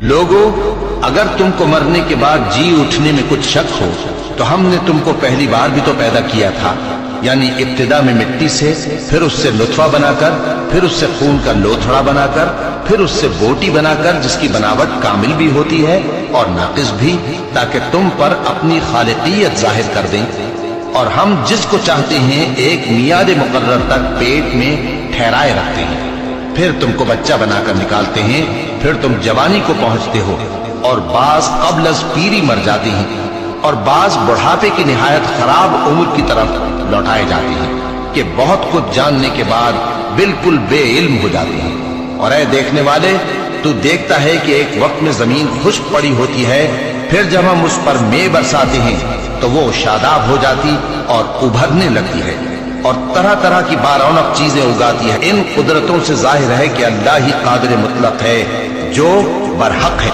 लोगों, अगर तुमको मरने के बाद जी उठने में कुछ शक हो तो हमने तुमको पहली बार भी तो पैदा किया था, यानी इब्तिदा में मिट्टी से, फिर उससे लुत्फा बनाकर, फिर उससे खून का लोथड़ा बनाकर, फिर उससे बोटी बनाकर जिसकी बनावट कामिल भी होती है और नाकिस भी, ताकि तुम पर अपनी खालिकियत जाहिर कर दें। और हम जिसको चाहते हैं एक मियाद मुकर्रर तक पेट में ठहराए रखते हैं, फिर तुमको बच्चा बनाकर निकालते हैं, फिर तुम जवानी को पहुंचते हो और बाज क़ब्ल अज़ पीरी मर जाती हैं और बाज बुढ़ापे की निहायत खराब उम्र की तरफ लौटाए जाते हैं कि बहुत कुछ जानने के बाद बिल्कुल बेइल्म हो जाते हैं। और ऐ देखने वाले, तू देखता है कि एक वक्त में जमीन खुश्क पड़ी होती है, फिर जब हम उस पर मे बरसाते हैं तो वो शादाब हो जाती और उभरने लगती है और तरह तरह की बारौनक चीजें उगाती है। इन कुदरतों से जाहिर है कि अल्लाह ही कादिर मुतलक है जो बरहक है।